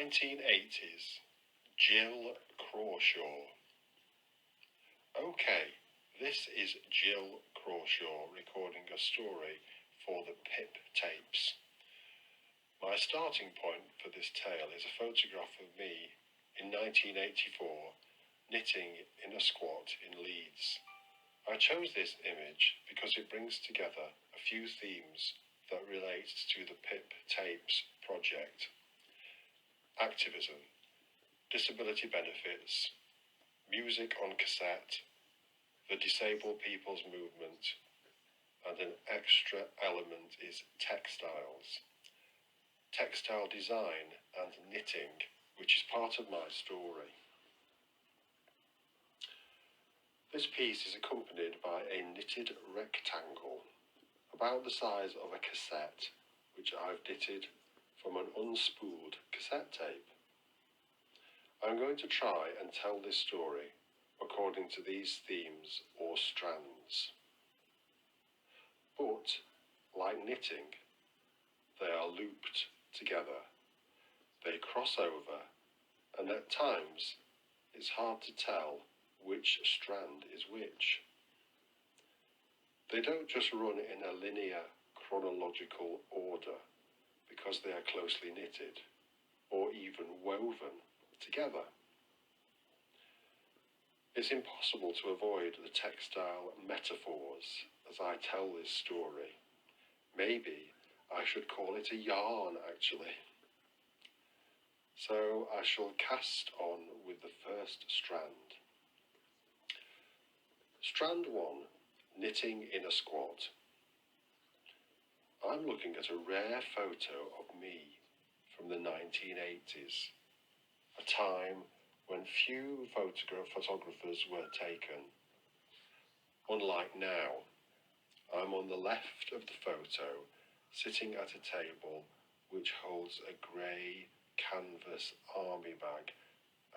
1980s, Jill Crawshaw. Okay, this is Jill Crawshaw recording a story for the PIP Tapes. My starting point for this tale is a photograph of me in 1984 knitting in a squat in Leeds. I chose this image because it brings together a few themes that relate to the PIP Tapes project: activism, disability benefits, music on cassette, the disabled people's movement, and an extra element is textiles. Textile design and knitting, which is part of my story. This piece is accompanied by a knitted rectangle about the size of a cassette, which I've knitted from an unspooled cassette tape. I'm going to try and tell this story according to these themes or strands. But, like knitting, they are looped together. They cross over, and at times it's hard to tell which strand is which. They don't just run in a linear chronological order because they are closely knitted or even woven together. It's impossible to avoid the textile metaphors as I tell this story. Maybe I should call it a yarn, actually. So I shall cast on with the first strand. Strand 1, knitting in a squat. I'm looking at a rare photo of me from the 1980s, a time when few photographers were taken. Unlike now, I'm on the left of the photo, sitting at a table which holds a grey canvas army bag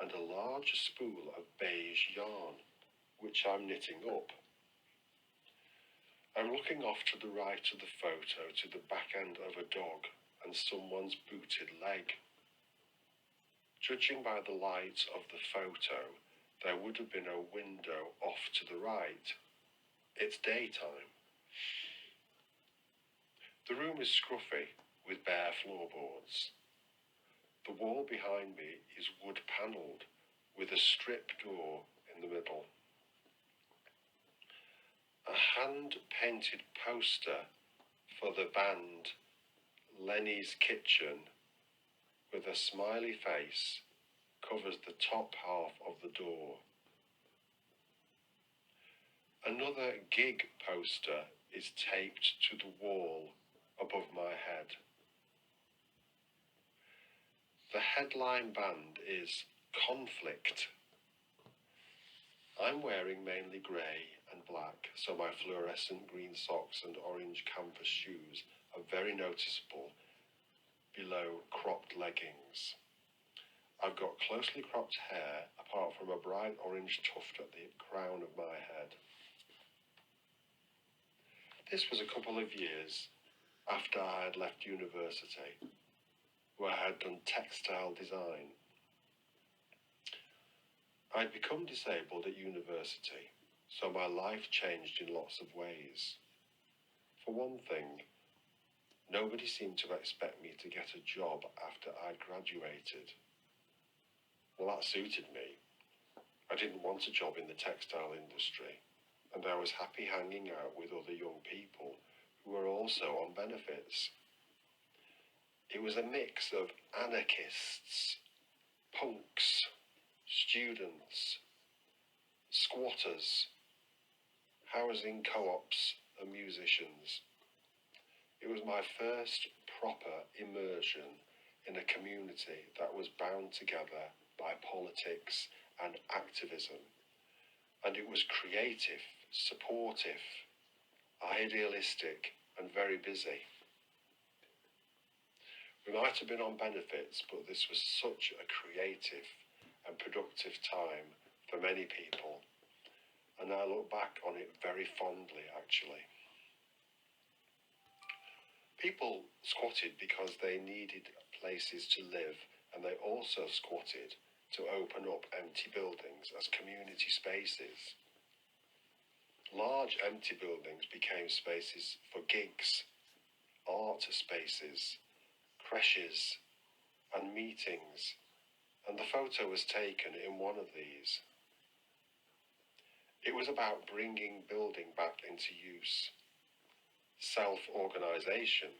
and a large spool of beige yarn, which I'm knitting up. I'm looking off to the right of the photo to the back end of a dog and someone's booted leg. Judging by the light of the photo, there would have been a window off to the right. It's daytime. The room is scruffy with bare floorboards. The wall behind me is wood-panelled with a strip door in the middle. A hand-painted poster for the band Lenny's Kitchen with a smiley face covers the top half of the door. Another gig poster is taped to the wall above my head. The headline band is Conflict. I'm wearing mainly grey and black, so my fluorescent green socks and orange canvas shoes are very noticeable below cropped leggings. I've got closely cropped hair apart from a bright orange tuft at the crown of my head. This was a couple of years after I had left university, where I had done textile design. I'd become disabled at university, so my life changed in lots of ways. For one thing, nobody seemed to expect me to get a job after I'd graduated. Well, that suited me. I didn't want a job in the textile industry, and I was happy hanging out with other young people who were also on benefits. It was a mix of anarchists, punks, students, squatters, housing co-ops and musicians. It was my first proper immersion in a community that was bound together by politics and activism, and it was creative, supportive, idealistic and very busy. We might have been on benefits, but this was such a creative and productive time for many people, and I look back on it very fondly, actually. People squatted because they needed places to live and they also squatted to open up empty buildings as community spaces. Large empty buildings became spaces for gigs, art spaces, creches, and meetings, and the photo was taken in one of these. It was about bringing building back into use, self-organisation,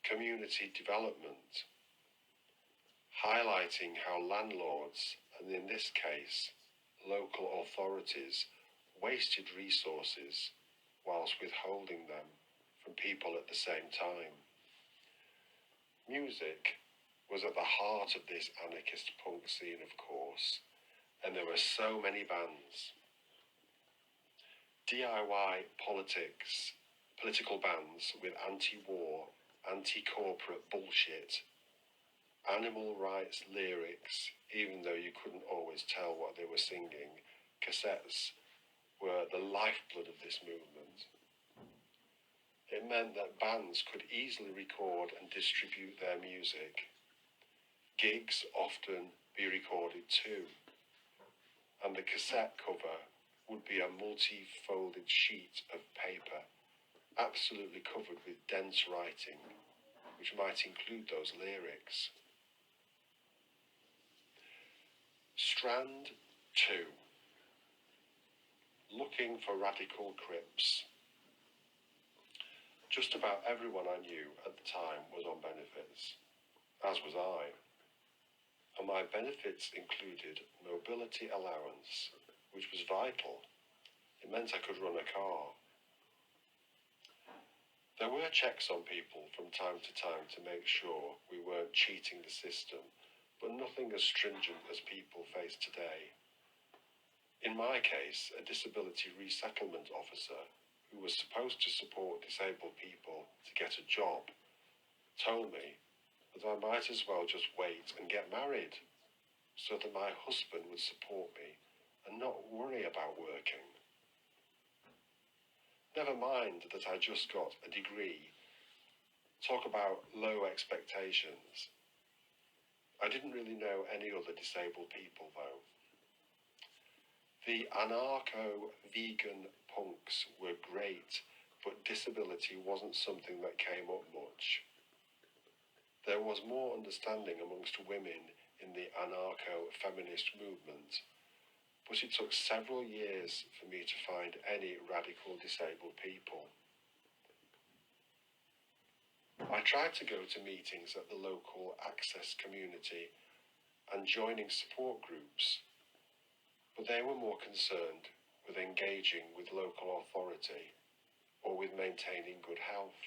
community development, highlighting how landlords, and in this case, local authorities, wasted resources whilst withholding them from people at the same time. Music was at the heart of this anarchist punk scene, of course, and there were so many bands. DIY political bands with anti-war, anti-corporate bullshit, animal rights lyrics, even though you couldn't always tell what they were singing. Cassettes were the lifeblood of this movement. It meant that bands could easily record and distribute their music. Gigs often be recorded too, and the cassette cover would be a multi-folded sheet of paper, absolutely covered with dense writing, which might include those lyrics. Strand 2. Looking for radical crips. Just about everyone I knew at the time was on benefits, as was I. And my benefits included mobility allowance, which was vital. It meant I could run a car. There were checks on people from time to time to make sure we weren't cheating the system, but nothing as stringent as people face today. In my case, a disability resettlement officer, who was supposed to support disabled people to get a job, told me that I might as well just wait and get married, so that my husband would support me and not worry about working. Never mind that I just got a degree. Talk about low expectations. I didn't really know any other disabled people, though. The anarcho-vegan punks were great, but disability wasn't something that came up much. There was more understanding amongst women in the anarcho-feminist movement, but it took several years for me to find any radical disabled people. I tried to go to meetings at the local access community and joining support groups, but they were more concerned with engaging with local authority or with maintaining good health.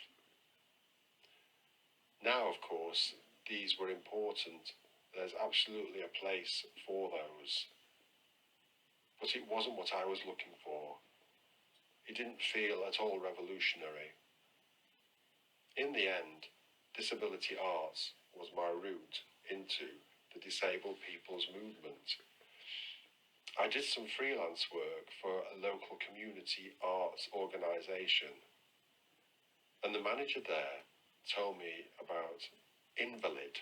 Now, of course, these were important. There's absolutely a place for those. But it wasn't what I was looking for. It didn't feel at all revolutionary. In the end, disability arts was my route into the disabled people's movement. I did some freelance work for a local community arts organisation, and the manager there told me about Invalid, ?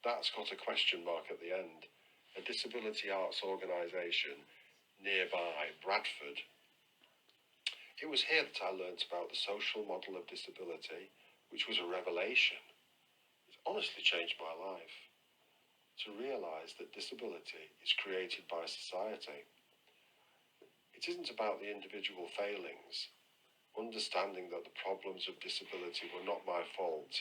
That's got a question mark at the end, a disability arts organisation nearby Bradford. It was here that I learnt about the social model of disability, which was a revelation. It honestly changed my life. To realise that disability is created by society. It isn't about the individual failings, understanding that the problems of disability were not my fault.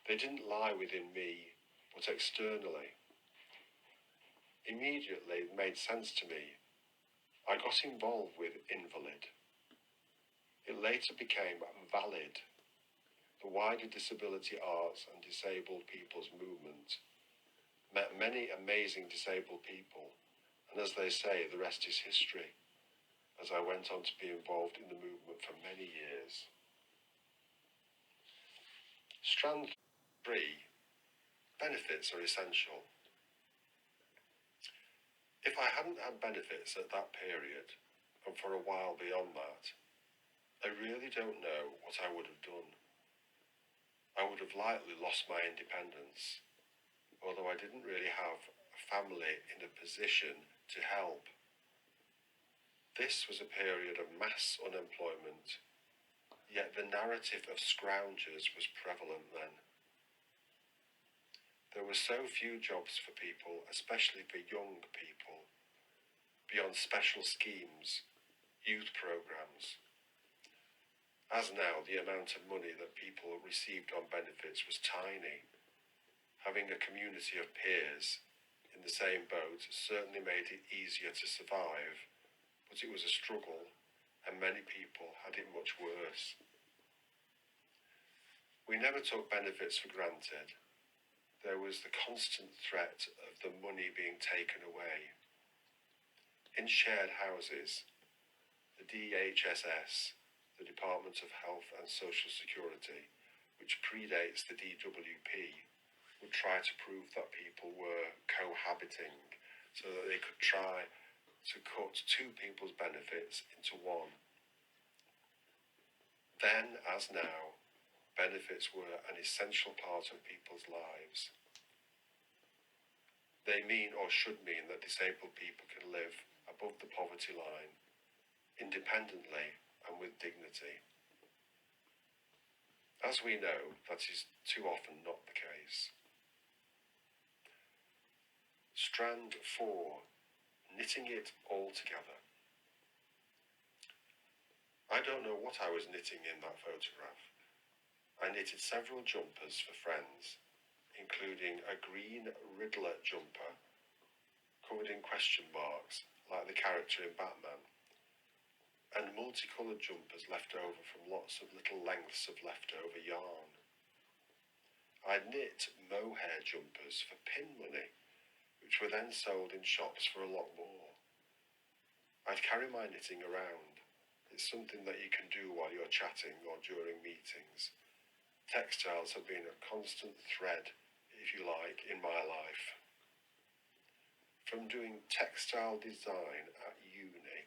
They didn't lie within me, but externally. Immediately it made sense to me. I got involved with Invalid. It later became Valid, the wider disability arts and disabled people's movement. Met many amazing disabled people, and as they say, the rest is history, as I went on to be involved in the movement for many years. Strand 3. Benefits are essential. If I hadn't had benefits at that period, and for a while beyond that, I really don't know what I would have done. I would have likely lost my independence, although I didn't really have a family in a position to help. This was a period of mass unemployment, yet the narrative of scroungers was prevalent then. There were so few jobs for people, especially for young people, beyond special schemes, youth programs. As now, the amount of money that people received on benefits was tiny. Having a community of peers in the same boat certainly made it easier to survive, but it was a struggle, and many people had it much worse. We never took benefits for granted. There was the constant threat of the money being taken away. In shared houses, the DHSS, the Department of Health and Social Security, which predates the DWP, would try to prove that people were cohabiting so that they could try to cut two people's benefits into one. Then, as now, benefits were an essential part of people's lives. They mean or should mean that disabled people can live above the poverty line, independently and with dignity. As we know, that is too often not the case. Strand 4, knitting it all together. I don't know what I was knitting in that photograph. I knitted several jumpers for friends, including a green Riddler jumper covered in question marks like the character in Batman, and multicoloured jumpers left over from lots of little lengths of leftover yarn. I'd knit mohair jumpers for pin money, which were then sold in shops for a lot more. I'd carry my knitting around. It's something that you can do while you're chatting or during meetings. Textiles have been a constant thread, if you like, in my life. From doing textile design at uni,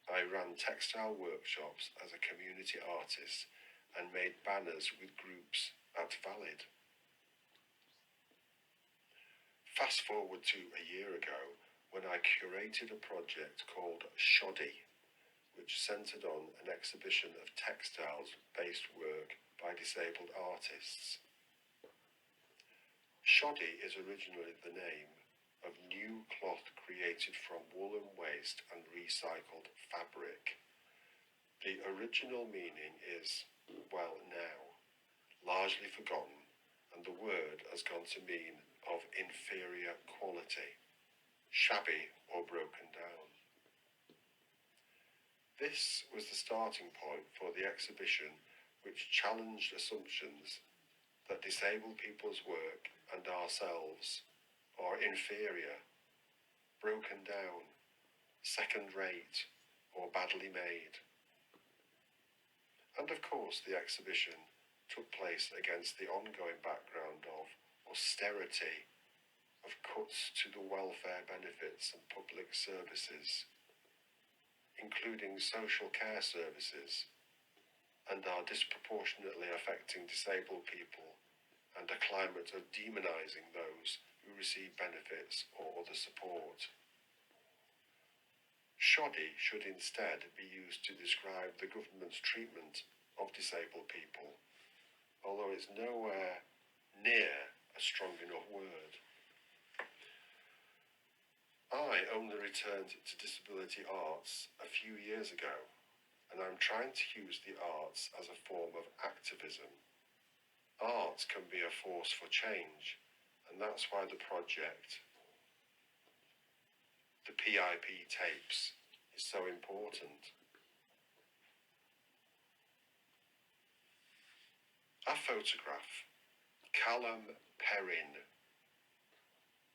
I ran textile workshops as a community artist and made banners with groups at Valid. Fast forward to a year ago when I curated a project called Shoddy, which centred on an exhibition of textiles-based work by disabled artists. Shoddy is originally the name of new cloth created from woolen waste and recycled fabric. The original meaning is, well, now, largely forgotten, and the word has gone to mean of inferior quality, shabby or broken down. This was the starting point for the exhibition, which challenged assumptions that disabled people's work and ourselves are inferior, broken down, second-rate, or badly made. And of course the exhibition took place against the ongoing background of austerity, of cuts to the welfare benefits and public services, including social care services, and are disproportionately affecting disabled people, and a climate of demonising those who receive benefits or other support. Shoddy should instead be used to describe the government's treatment of disabled people, although it's nowhere near a strong enough word. I only returned to disability arts a few years ago, and I'm trying to use the arts as a form of activism. Art can be a force for change, and that's why the project, the PIP Tapes, is so important. A photograph, Calum, Perrin.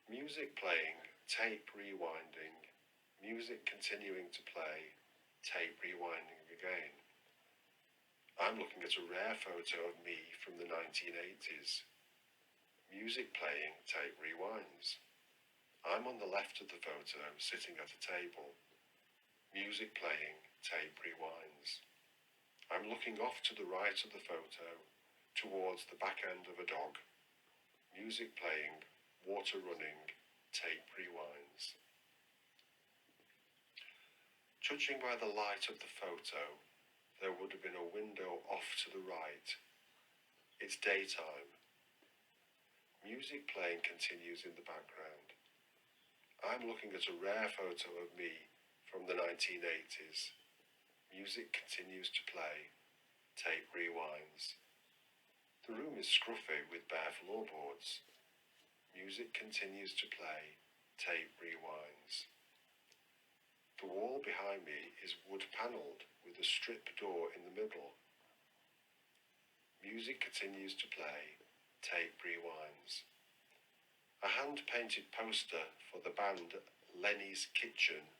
Music playing, tape rewinding, music continuing to play, tape rewinding again. I'm looking at a rare photo of me from the 1980s. Music playing, tape rewinds. I'm on the left of the photo, sitting at a table. Music playing, tape rewinds. I'm looking off to the right of the photo, towards the back end of a dog. Music playing, water running, tape rewinds. Judging by the light of the photo, there would have been a window off to the right. It's daytime. Music playing continues in the background. I'm looking at a rare photo of me from the 1980s. Music continues to play. Tape rewinds. The room is scruffy with bare floorboards. Music continues to play. Tape rewinds. The wall behind me is wood-panelled with a strip door in the middle. Music continues to play. Tape rewinds. A hand-painted poster for the band Lenny's Kitchen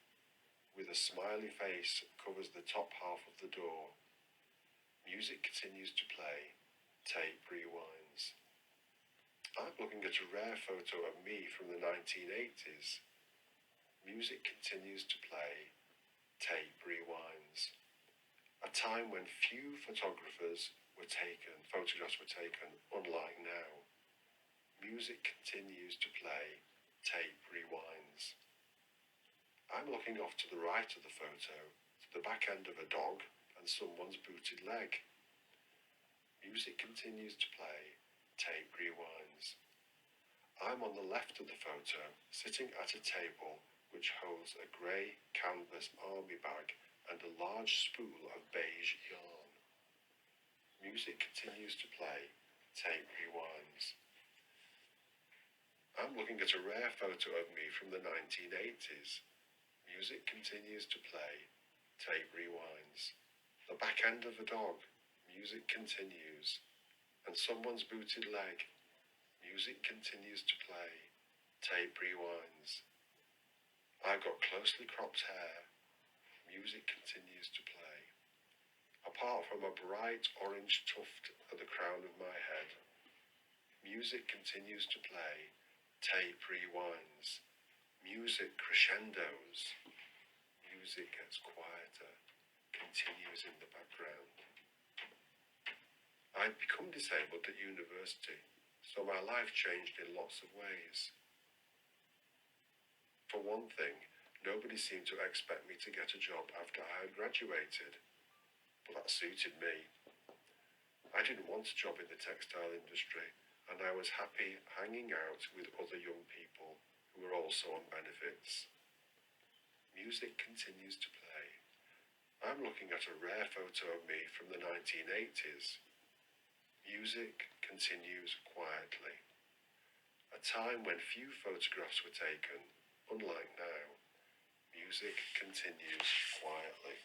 with a smiley face covers the top half of the door. Music continues to play. Tape rewinds. I'm looking at a rare photo of me from the 1980s. Music continues to play. Tape rewinds. A time when few photographs were taken, unlike now. Music continues to play. Tape rewinds. I'm looking off to the right of the photo, to the back end of a dog and someone's booted leg. Music continues to play. Tape rewinds. I'm on the left of the photo, sitting at a table which holds a grey canvas army bag and a large spool of beige yarn. Music continues to play. Tape rewinds. I'm looking at a rare photo of me from the 1980s. Music continues to play. Tape rewinds. The back end of a dog. Music continues. And someone's booted leg. Music continues to play. Tape rewinds. I've got closely cropped hair. Music continues to play. Apart from a bright orange tuft at the crown of my head. Music continues to play. Tape rewinds. Music crescendos. Music gets quieter. Continues in the background. I'd become disabled at university, so my life changed in lots of ways. For one thing, nobody seemed to expect me to get a job after I had graduated, but that suited me. I didn't want a job in the textile industry, and I was happy hanging out with other young people who were also on benefits. Music continues to play. I'm looking at a rare photo of me from the 1980s. Music continues quietly. A time when few photographs were taken, unlike now. Music continues quietly.